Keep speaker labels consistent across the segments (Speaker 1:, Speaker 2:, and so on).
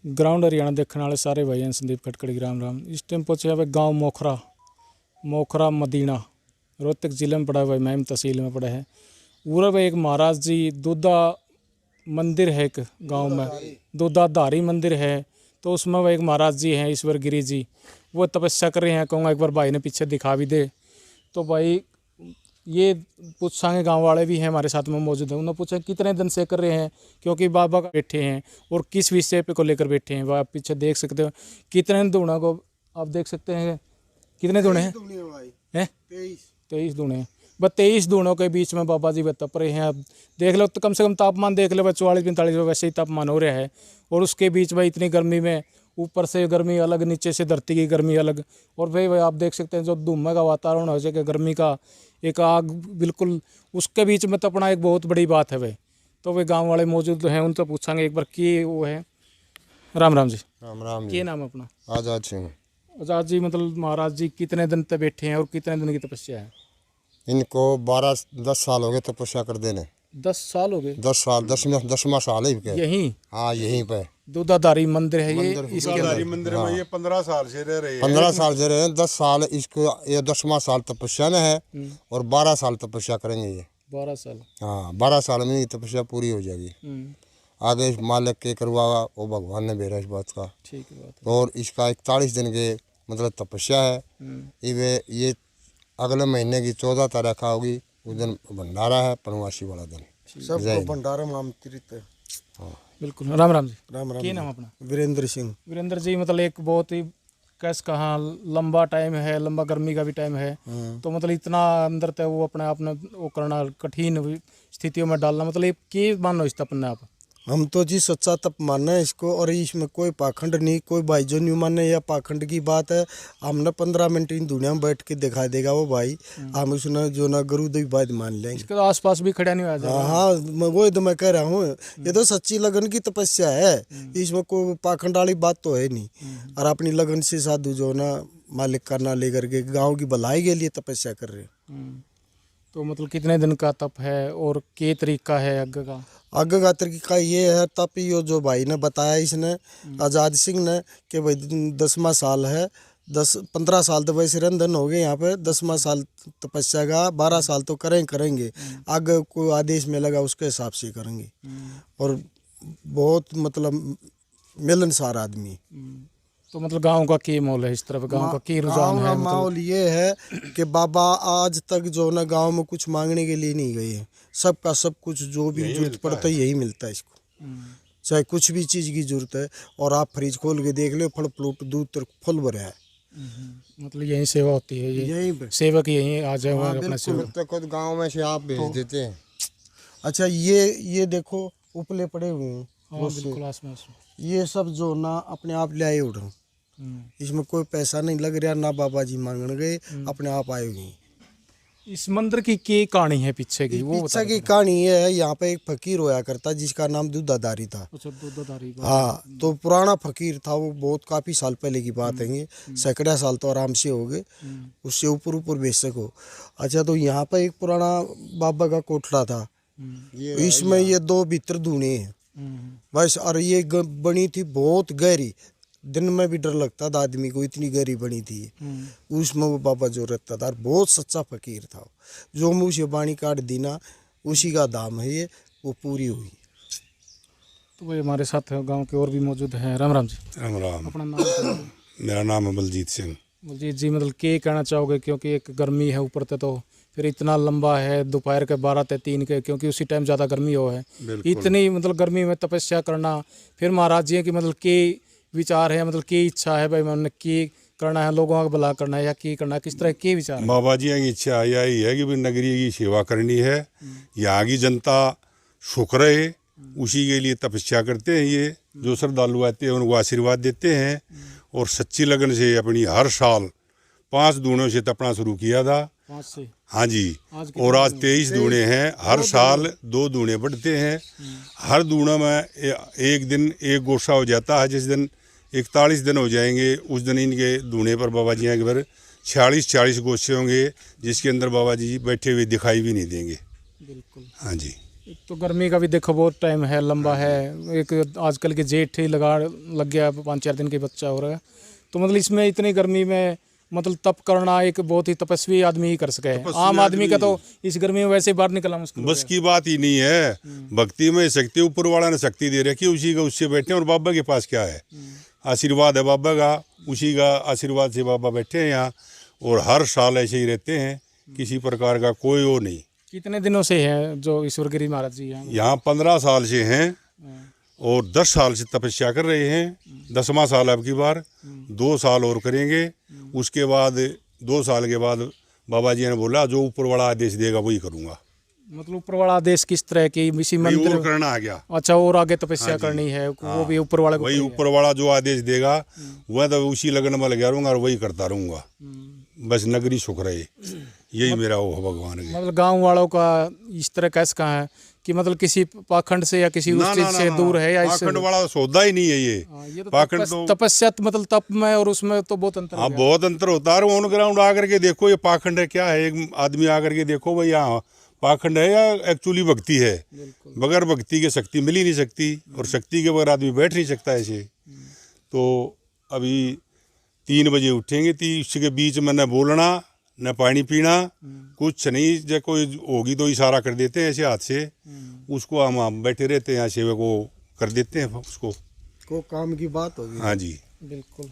Speaker 1: Ground Haryana देखने वाले सारे भाई हैं। संदीप खटकड़ी राम राम। इस टाइम पहुँचे हुए गांव मोखरा मदीना रोहतक जिले में पड़ा हुआ है, महम तहसील में पड़ा है। उधर एक महाराज जी दूधा मंदिर है, एक गांव में दूधाधारी मंदिर है। तो उसमें वो एक महाराज जी हैं ईश्वर गिरी जी, वो तपस्या कर रहे हैं। कहूँगा एक बार भाई ने पीछे दिखा भी दे। तो भाई ये पूछांगे, गांव वाले भी हैं हमारे साथ में मौजूद हैं। उन्होंने पूछा कितने दिन से कर रहे हैं, क्योंकि बाबा का बैठे हैं और किस विषय पे को लेकर बैठे हैं। वो आप पीछे देख सकते हो कितने दूणों को आप देख सकते हैं। कितने दूणे हैं? 23 दूणे हैं। बस 23 दूणों के बीच में बाबा जी वे तप रहे हैं। अब देख लो तो कम से कम तापमान देख लो, 44-45 वैसे ही तापमान हो रहा है। और उसके बीच में इतनी गर्मी में, ऊपर से गर्मी अलग, नीचे से धरती की गर्मी अलग। और भाई आप देख सकते हैं जो धुएं का वातावरण हो जाए, गर्मी का एक आग बिल्कुल, उसके बीच में तपना एक बहुत बड़ी बात है भाई। तो वे गांव वाले मौजूद हैं, उनसे पूछांगे एक बार कि वो है। राम राम जी।
Speaker 2: राम राम जी।
Speaker 1: क्या नाम है अपना?
Speaker 2: आजाद सिंह।
Speaker 1: आजाद जी, मतलब महाराज जी कितने दिन तक बैठे हैं और कितने दिन की तपस्या है?
Speaker 2: इनको 10 साल हो गए तपस्या कर देने।
Speaker 1: 10 साल हो गए?
Speaker 2: 10 साल, 10वां साल है इनके।
Speaker 1: यहीं?
Speaker 2: हाँ, यहीं पे
Speaker 1: दूधाधारी मंदिर है ये। इसके अंदर
Speaker 3: मंदिर में ये 15 साल से रह रहे हैं।
Speaker 2: 15 साल से रहे हैं। 10 साल इसको, ये 10वां साल तपस्या में है और 12 साल तपस्या करेंगे ये।
Speaker 1: 12 साल?
Speaker 2: हाँ, 12 साल में ये तपस्या पूरी हो जाएगी। आगे मालिक के करवा वो भगवान ने भेजा इस बात का।
Speaker 1: ठीक है बात है।
Speaker 2: और इसका 41 दिन के मतलब तपस्या है। ये अगले महीने की 14 तारीख होगी, उस दिन भंडारा है, प्रवासी वाला दिन।
Speaker 3: सबको भंडारा में आमंत्रित है।
Speaker 1: हाँ बिल्कुल। राम राम जी।
Speaker 3: राम राम।
Speaker 1: क्या नाम अपना?
Speaker 3: वीरेंद्र सिंह।
Speaker 1: वीरेंद्र जी, मतलब एक बहुत ही कैसे कहाँ लंबा टाइम है, लंबा गर्मी का भी टाइम है। तो मतलब इतना अंदर तक वो अपने आप ने वो करना, कठिन स्थितियों में डालना, मतलब ये क्या मानो इस अपने आप?
Speaker 3: हम तो जी सच्चा तप मानना है इसको, और इसमें कोई पाखंड नहीं, कोई भाई जो नहीं माने या पाखंड की बात है। हमने 15 मिनट इन दुनिया में बैठ के दिखा देगा वो भाई, हम उसने जो ना गुरुदेव बात मान लेंगे।
Speaker 1: इसके तो आसपास भी खड़ा नहीं हुआ।
Speaker 3: हाँ, वो तो मैं कह रहा हूँ, ये तो सच्ची लगन की तपस्या है। इसमें कोई पाखंड वाली बात तो है नहीं। और अपनी लगन से साधु जो ना मालिक का ना लेकर के गाँव की भलाई के लिए तपस्या कर रहे हैं।
Speaker 1: तो मतलब कितने दिन का तप है और क्या तरीका है आगे का?
Speaker 3: आगे का तरीका ये है, तप यो जो भाई ने बताया इसने, आज़ाद सिंह ने, कि भाई 10वां साल है। 15 साल तो वैसे रंधन हो गए यहाँ पे, 10वां साल तपस्या का। 12 साल तो करेंगे। आगे कोई आदेश में लगा उसके हिसाब से करेंगे। और बहुत मतलब मिलनसार आदमी।
Speaker 1: तो मतलब गांव का क्या माहौल है इस तरफ? गांव का क्या रुझान है?
Speaker 3: माहौल ये है कि बाबा आज तक जो ना गांव में कुछ मांगने के लिए नहीं गए हैं। सबका सब कुछ जो भी जरूरत पड़ता है यही मिलता है इसको, चाहे कुछ भी चीज़ की जरूरत है। और आप फ्रिज खोल के देख लो, फल फ्रूट दूध तक फुल भरा है।
Speaker 1: मतलब यहीं सेवा होती है, ये
Speaker 3: यहीं पे
Speaker 1: सेवक यहीं आ जाए अपना सेवा।
Speaker 2: तो खुद गाँव में से आप भेज देते हैं।
Speaker 3: अच्छा, ये देखो उपले पड़े हुए हैं।
Speaker 1: हाँ बिल्कुल, आसमान से
Speaker 3: ये सब जो ना अपने आप ले आए उठो। इसमें कोई पैसा नहीं लग रहा, ना बाबा जी मांगने गए, अपने आप आए हुए।
Speaker 1: इस मंदिर की क्या कहानी है पीछे की? वो
Speaker 3: पीछे की कहानी ये है, यहाँ पे एक फकीर होया करता जिसका नाम दूधाधारी था।
Speaker 1: अच्छा, दूधाधारी।
Speaker 3: हाँ, तो पुराना फकीर था वो, बहुत काफ़ी साल पहले की बात है ये। सैकड़ों साल तो आराम से हो गए, उससे ऊपर बेशक हो। अच्छा, तो यहाँ पे एक पुराना बाबा का कोठड़ा था। इसमें ये 2 भीतर धूने हैं बस। और ये बनी थी बहुत गहरी, दिन में भी डर लगता था आदमी को, इतनी गहरी बनी थी। उसमें वो बाबा जो रहता था, बहुत सच्चा फकीर था। जो मुँह से बाणी काट दी ना, उसी का दाम है ये, वो पूरी हुई।
Speaker 1: तो वो हमारे साथ गांव के और भी मौजूद हैं। राम राम जी।
Speaker 4: राम राम।
Speaker 1: अपना नाम?
Speaker 4: मेरा नाम है बलजीत सिंह।
Speaker 1: बलजीत जी, मतलब क्या कहना चाहोगे? क्योंकि एक गर्मी है ऊपर से, तो फिर इतना लंबा है, दोपहर के 12 से 3 के, क्योंकि उसी टाइम ज़्यादा गर्मी हो है। इतनी मतलब गर्मी में तपस्या करना, फिर महाराज जी की मतलब क्या विचार है, मतलब क्या इच्छा है भाई, मैंने क्या करना है, लोगों का भला करना है या क्या करना है, किस तरह के विचार है?
Speaker 4: बाबा जी की इच्छा यही है कि नगरी की सेवा करनी है, यहाँ की जनता सुख रहे, उसी के लिए तपस्या करते हैं। ये जो श्रद्धालु आते हैं उनको आशीर्वाद देते हैं। और सच्ची लगन से अपनी हर साल 5 दूणों से तपना शुरू किया था।
Speaker 1: 5 से?
Speaker 4: हाँ जी। और आज 23 दूणे हैं। हर साल 2 दूणे बढ़ते हैं। हर दूणों में एक दिन एक गोसा हो जाता है। जिस दिन 41 दिन हो जाएंगे, उस दिन इनके दूणे पर बाबा जी के घर 46 गोसे होंगे, जिसके अंदर बाबा जी बैठे हुए दिखाई भी नहीं देंगे।
Speaker 1: बिल्कुल।
Speaker 4: हाँ जी।
Speaker 1: तो गर्मी का भी देखो बहुत टाइम है, लंबा है। एक आजकल के जेठ ही लग गया, 5-4 दिन के बच्चा हो रहा है। तो मतलब इसमें इतनी गर्मी में मतलब तप करना एक बहुत ही तपस्वी आदमी ही कर सके है। आम आदमी का तो इस गर्मी में वैसे ही बाहर निकलना मुश्किल
Speaker 4: बस की बात ही नहीं है। भक्ति में शक्ति ऊपर वाला ने शक्ति दे रखी, उसी का उससे बैठे हैं। और बाबा के पास क्या है, आशीर्वाद है बाबा का, उसी का आशीर्वाद से बाबा बैठे हैं यहाँ। और हर साल ऐसे ही रहते हैं, किसी प्रकार का कोई वो नहीं।
Speaker 1: कितने दिनों से है जो ईश्वरगिरी महाराज जी
Speaker 4: यहाँ 15 साल से हैं और 10 साल से तपस्या कर रहे हैं। 10वां साल अब की बार, 2 साल और करेंगे। उसके बाद 2 साल के बाद बाबा जी ने बोला जो ऊपर वाला आदेश देगा वही करूँगा।
Speaker 1: मतलब ऊपर वाला आदेश किस तरह की, इसी मंदिर
Speaker 4: और करना आ गया।
Speaker 1: अच्छा, और आगे तपस्या करनी है, वो भी ऊपर वाला को
Speaker 4: वही ऊपर वाला जो आदेश देगा वह तो उसी लगन में लगा रहूँगा और वही करता रहूँगा। बस नगरी सुख रहे, यही मेरा वो है भगवान के।
Speaker 1: मतलब गांव वालों का इस तरह कैसे कहा है कि मतलब किसी पाखंड से या किसी उस चीज से दूर है, या इससे
Speaker 4: पाखंड वाला सौदा ही नहीं है ये।
Speaker 1: ये तो
Speaker 4: पाखंड तो
Speaker 1: तपस्या मतलब तप में और उसमें तो बहुत अंतर
Speaker 4: हाँ, बहुत अंतर होता है। ऑन ग्राउंड आकर के देखो ये पाखंड है क्या है, एक आदमी आकर के देखो भाई यहाँ पाखंड है या एक्चुअली भक्ति है। बगैर भक्ति के शक्ति मिल ही नहीं सकती, और शक्ति के बगैर आदमी बैठ नहीं सकता ऐसे। तो अभी 3 बजे उठेंगे, 30 के बीच में न बोलना न पानी पीना, कुछ नहीं। जब कोई होगी तो इशारा कर देते हैं ऐसे हाथ से, उसको हम बैठे रहते हैं यहाँ, सेवक को कर देते हैं उसको,
Speaker 3: को काम की बात होगी।
Speaker 4: हाँ जी
Speaker 1: बिल्कुल।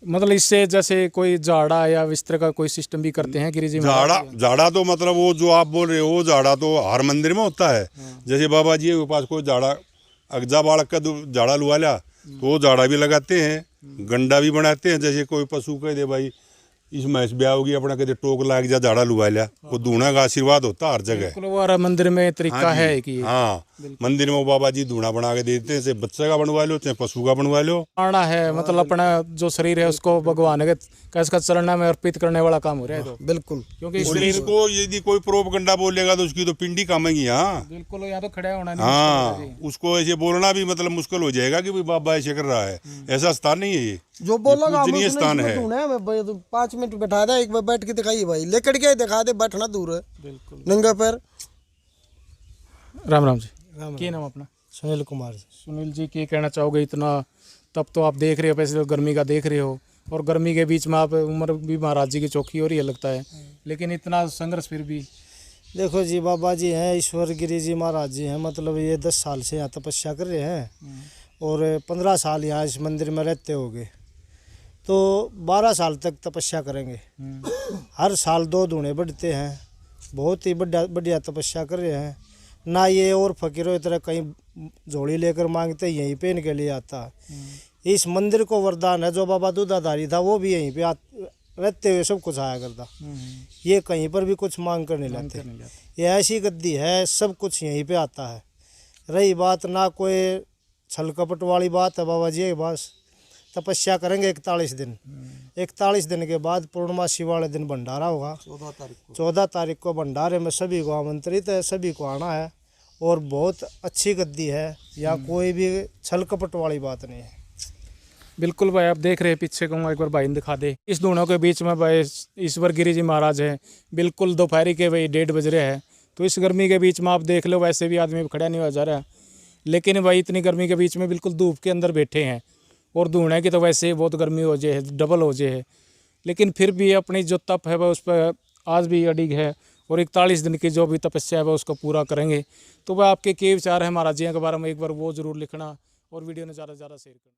Speaker 1: मतलब इससे जैसे कोई झाड़ा या इस तरह का कोई सिस्टम भी करते हैं गिरिजी महाराज?
Speaker 4: झाड़ा तो मतलब वो जो आप बोल रहे हो झाड़ा तो हर मंदिर में होता है। जैसे बाबा जी के पास कोई झाड़ा अगजा बालक का झाड़ा लुआ लिया तो वो झाड़ा भी लगाते हैं, गंडा भी बनाते हैं। जैसे कोई पशु कह दे भाई इस मैच ब्याह होगी अपना, कहते टोक लाग जा झाड़ा लुआ लिया, वो धूना का आशीर्वाद होता है हर जगह।
Speaker 1: वो मंदिर में तरीका है कि
Speaker 4: हाँ, मंदिर में बाबा जी धूना बना के देते हैं, चाहे बच्चे का बनवा लो चाहे पशु का बनवा लो।
Speaker 1: आना है मतलब अपना जो शरीर है उसको भगवान के कैसे चरणों में अर्पित करने वाला काम हो रहा है। तो
Speaker 3: बिल्कुल,
Speaker 1: क्योंकि
Speaker 4: शरीर को यदि कोई प्रोपगंडा बोलेगा तो उसकी तो पिंडी कामेंगी। हाँ
Speaker 1: बिल्कुल, यहाँ तो खड़ा होना नहीं।
Speaker 4: हाँ, उसको ऐसे बोलना भी मतलब मुश्किल हो जाएगा कि भाई बाबा ऐसे कर रहा है। ऐसा स्थान नहीं है ये,
Speaker 3: जो बोला
Speaker 4: पूजनीय स्थान है।
Speaker 3: 5 मिनट बैठा दे, एक बार बैठ के दिखाइए भाई, लेकर के दिखा दे, बैठना दूर है।
Speaker 1: बिल्कुल।
Speaker 3: नंगा पैर।
Speaker 1: राम राम जी, क्या नाम अपना?
Speaker 3: सुनील कुमार।
Speaker 1: सुनील जी, क्या कहना चाहोगे? इतना तब तो आप देख रहे हो, वैसे तो गर्मी का देख रहे हो, और गर्मी के बीच में आप उम्र भी महाराज जी की चौकी हो रही है लगता है, लेकिन इतना संघर्ष फिर भी।
Speaker 3: देखो जी, बाबा जी हैं, ईश्वर गिरी जी महाराज जी हैं, मतलब ये 10 साल से यहाँ तपस्या कर रहे हैं और 15 साल यहाँ इस मंदिर में रहते होंगे, तो 12 साल तक तपस्या करेंगे। हर साल 2 दूने बढ़ते हैं, बहुत ही बढ़िया तपस्या कर रहे हैं। ना ये और फकीरों की तरह कहीं झोली लेकर मांगते, यहीं पे इनके लिए आता है। इस मंदिर को वरदान है, जो बाबा दूधाधारी था वो भी यहीं पे रहते हुए सब कुछ आया करता। ये कहीं पर भी कुछ मांग कर नहीं लाते। ये ऐसी गद्दी है, सब कुछ यहीं पे आता है। रही बात ना कोई छल कपट वाली बात है, बाबा जी के पास तपस्या करेंगे 41 दिन। 41 दिन के बाद पूर्णमासी वाले दिन भंडारा होगा। 14 तारीख को भंडारे में सभी को आमंत्रित है, सभी को आना है। और बहुत अच्छी गद्दी है, या कोई भी छल कपट वाली बात नहीं है।
Speaker 1: बिल्कुल भाई, आप देख रहे हैं पीछे कहूँगा, एक बार भाई ने दिखा दे। इस दोनों के बीच में भाई ईश्वर गिरी जी महाराज हैं, बिल्कुल दोपहर के भाई 1:30 बज रहे हैं। तो इस गर्मी के बीच में आप देख लो, वैसे भी आदमी खड़ा नहीं हो जा रहा, लेकिन भाई इतनी गर्मी के बीच में बिल्कुल धूप के अंदर बैठे हैं। और धूने की तो वैसे ही बहुत गर्मी हो जाए, डबल हो जाए, लेकिन फिर भी अपनी जो तप है वह उस पर आज भी अडिग है। और 41 दिन की जो भी तपस्या है वह उसको पूरा करेंगे। तो वह आपके क्या विचार है महाराज जी के बारे में, एक बार वो जरूर लिखना, और वीडियो ने ज़्यादा से ज़्यादा शेयर करना।